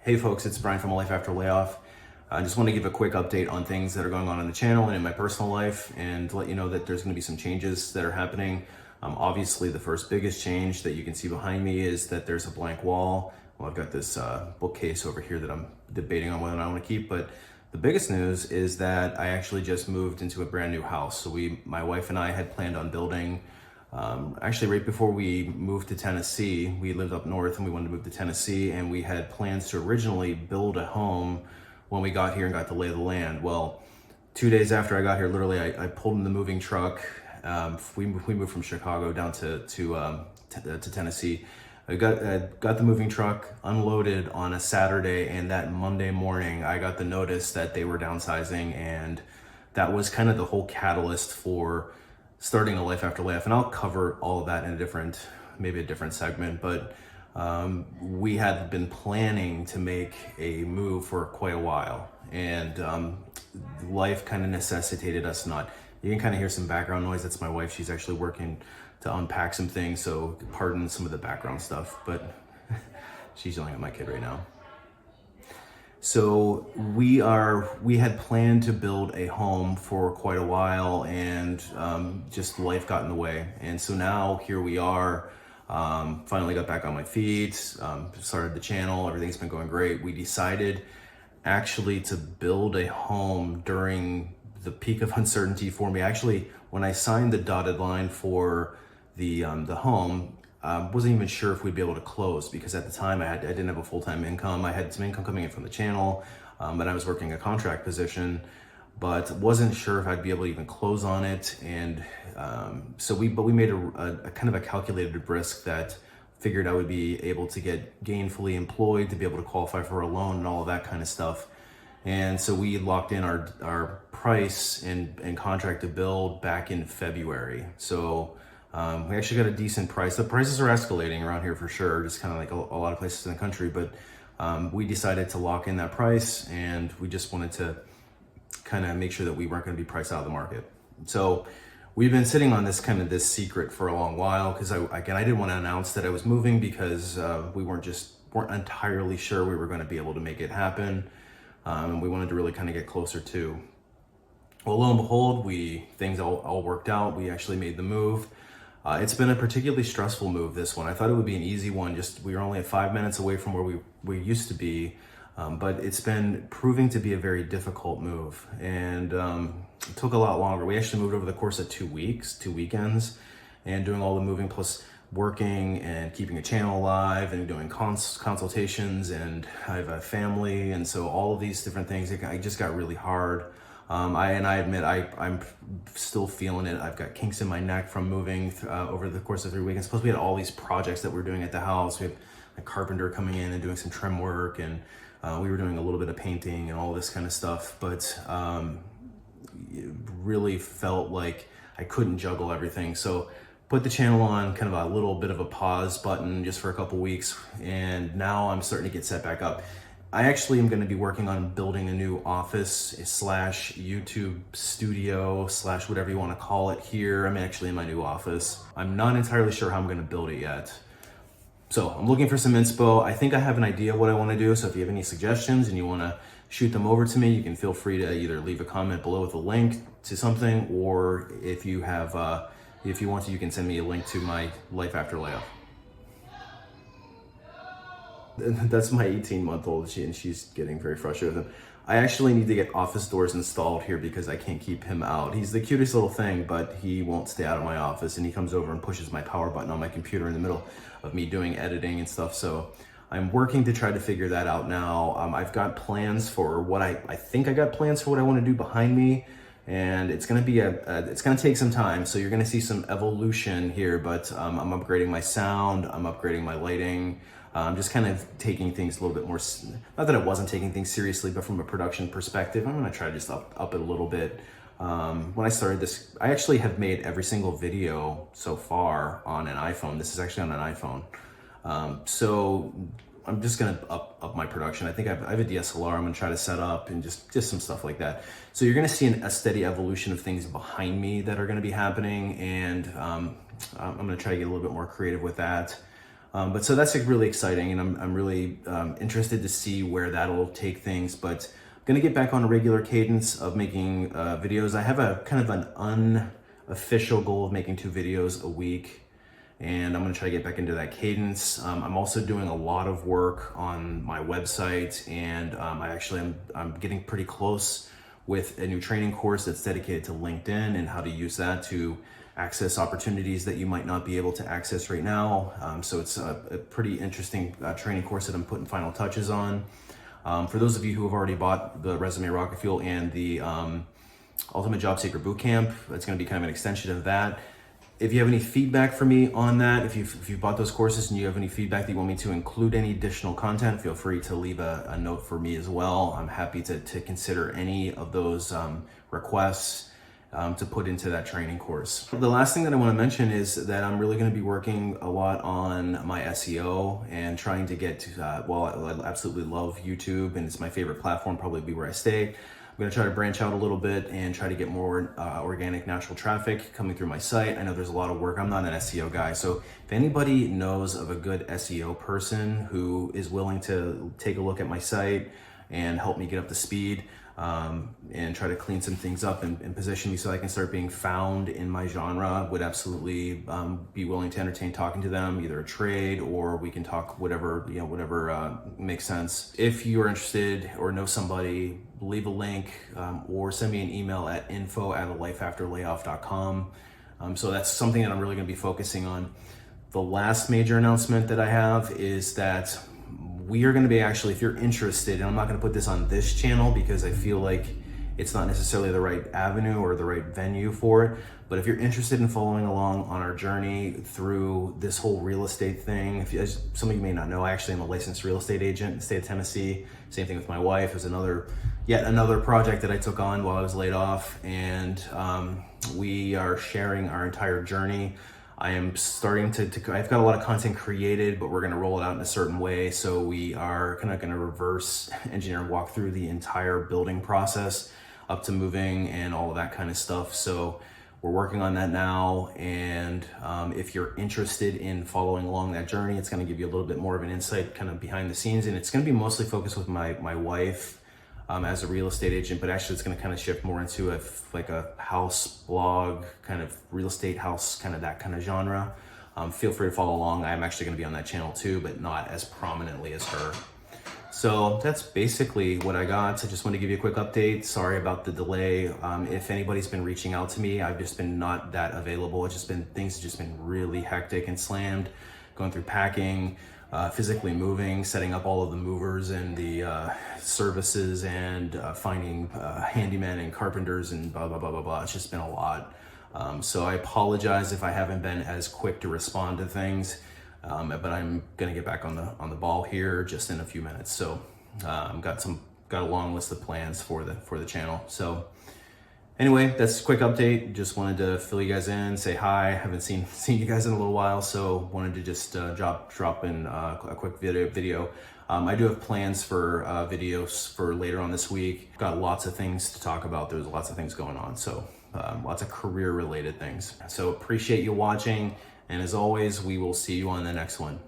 Hey folks, it's Brian from Life After Layoff. I just want to give a quick update on things that are going on in the channel and in my personal life and let you know that there's going to be some changes that are happening. Obviously, the first biggest change that you can see behind me is that there's a blank wall. Well, I've got this bookcase over here that I'm debating on whether or not I want to keep, but the biggest news is that I actually just moved into a brand new house. So my wife and I had planned on building actually, right before we moved to Tennessee, we lived up north and we wanted to move to Tennessee, and we had plans to originally build a home when we got here and got the lay of the land. Well, 2 days after I got here, literally, I pulled in the moving truck. We moved from Chicago down to Tennessee. I got the moving truck unloaded on a Saturday, and that Monday morning, I got the notice that they were downsizing, and that was kind of the whole catalyst for starting a Life After Layoff. And I'll cover all of that in maybe a different segment, but we had been planning to make a move for quite a while, and life kind of necessitated us not. You can kind of hear some background noise. That's my wife. She's actually working to unpack some things, so pardon some of the background stuff, but she's yelling at my kid right now. So we had planned to build a home for quite a while, and just life got in the way. And so now here we are, finally got back on my feet, started the channel, everything's been going great. We decided actually to build a home during the peak of uncertainty for me. Actually, when I signed the dotted line for the home, wasn't even sure if we'd be able to close, because at the time I didn't have a full-time income. I had some income coming in from the channel, but I was working a contract position, but wasn't sure if I'd be able to even close on it. And so we made a kind of a calculated risk that figured I would be able to get gainfully employed to be able to qualify for a loan and all of that kind of stuff. And so we locked in our price and contract to build back in February. So we actually got a decent price. The prices are escalating around here for sure, just kind of like a lot of places in the country, but we decided to lock in that price, and we just wanted to kind of make sure that we weren't going to be priced out of the market. So we've been sitting on this secret for a long while, because I didn't want to announce that I was moving, because we weren't entirely sure we were going to be able to make it happen, and we wanted to really kind of get closer to. Well, lo and behold, things all worked out. We actually made the move. It's been a particularly stressful move, this one. I thought it would be an easy one. We were only 5 minutes away from where we used to be, but it's been proving to be a very difficult move, and it took a lot longer. We actually moved over the course of 2 weeks, 2 weekends, and doing all the moving plus working and keeping a channel alive and doing consultations, and I have a family, and so all of these different things, it just got really hard. I admit I'm still feeling it. I've got kinks in my neck from moving over the course of 3 weekends. Plus we had all these projects that we're doing at the house. We have a carpenter coming in and doing some trim work, and we were doing a little bit of painting and all this kind of stuff. But it really felt like I couldn't juggle everything. So put the channel on kind of a little bit of a pause button just for a couple weeks, and now I'm starting to get set back up. I actually am going to be working on building a new office / YouTube studio / whatever you want to call it here. I'm actually in my new office. I'm not entirely sure how I'm going to build it yet. So I'm looking for some inspo. I think I have an idea of what I want to do. So if you have any suggestions and you want to shoot them over to me, you can feel free to either leave a comment below with a link to something, or if you want to, you can send me a link to my Life After Layoff. That's my 18-month-old, and she's getting very frustrated with him. I actually need to get office doors installed here because I can't keep him out. He's the cutest little thing, but he won't stay out of my office, and he comes over and pushes my power button on my computer in the middle of me doing editing and stuff. So I'm working to try to figure that out now. I've got plans for what I think I got plans for what I want to do behind me, and it's going to be it's going to take some time. So you're going to see some evolution here, but I'm upgrading my sound, I'm upgrading my lighting. I'm just kind of taking things a little bit more, not that I wasn't taking things seriously, but from a production perspective, I'm going to try to just up it a little bit. When I started this, I actually have made every single video so far on an iPhone. This is actually on an iPhone. So I'm just going to up my production. I think I have a DSLR I'm going to try to set up, and just some stuff like that. So you're going to see a steady evolution of things behind me that are going to be happening, and I'm going to try to get a little bit more creative with that. But so that's like really exciting, and I'm really interested to see where that'll take things. But I'm gonna get back on a regular cadence of making videos. I have a kind of an unofficial goal of making 2 videos a week, and I'm gonna try to get back into that cadence. I'm also doing a lot of work on my website, and I'm getting pretty close with a new training course that's dedicated to LinkedIn and how to use that to access opportunities that you might not be able to access right now. So it's a pretty interesting training course that I'm putting final touches on. For those of you who have already bought the Resume Rocketfuel and the Ultimate Job Seeker Bootcamp, it's going to be kind of an extension of that. If you have any feedback for me on that, if you've bought those courses and you have any feedback that you want me to include any additional content, feel free to leave a note for me as well. I'm happy to consider any of those requests to put into that training course. The last thing that I want to mention is that I'm really going to be working a lot on my SEO and trying to get to, I absolutely love YouTube and it's my favorite platform, probably be where I stay. I'm going to try to branch out a little bit and try to get more organic natural traffic coming through my site. I know there's a lot of work. I'm not an SEO guy. So if anybody knows of a good SEO person who is willing to take a look at my site and help me get up to speed, and try to clean some things up and position me so I can start being found in my genre, would absolutely be willing to entertain talking to them, either a trade or we can talk whatever makes sense. If you are interested or know somebody, leave a link or send me an email at info@alifeafterlayoff.com. So that's something that I'm really going to be focusing on. The last major announcement that I have is that we are going to be actually, if you're interested, and I'm not going to put this on this channel because I feel like it's not necessarily the right avenue or the right venue for it, but if you're interested in following along on our journey through this whole real estate thing, as some of you may not know, I actually am a licensed real estate agent in the state of Tennessee. Same thing with my wife. It was yet another project that I took on while I was laid off, and we are sharing our entire journey. I am starting I've got a lot of content created, but we're going to roll it out in a certain way. So we are kind of going to reverse engineer and walk through the entire building process up to moving and all of that kind of stuff. So we're working on that now. And if you're interested in following along that journey, it's going to give you a little bit more of an insight kind of behind the scenes. And it's going to be mostly focused with my wife as a real estate agent, but actually it's going to kind of shift more into a house blog, kind of real estate house, kind of that kind of genre. Feel free to follow along. I'm actually going to be on that channel too, but not as prominently as her. So that's basically what I got. So just want to give you a quick update. Sorry about the delay. If anybody's been reaching out to me, I've just been not that available. Things have just been really hectic and slammed, going through packing, physically moving, setting up all of the movers and the services, and finding handymen and carpenters and blah, blah, blah, blah, blah. It's just been a lot. So I apologize if I haven't been as quick to respond to things, but I'm gonna get back on the ball here just in a few minutes. So got a long list of plans for the channel. So anyway, that's a quick update. Just wanted to fill you guys in, say hi. Haven't seen you guys in a little while, so wanted to just drop in a quick video. I do have plans for videos for later on this week. Got lots of things to talk about. There's lots of things going on, so lots of career-related things. So appreciate you watching, and as always, we will see you on the next one.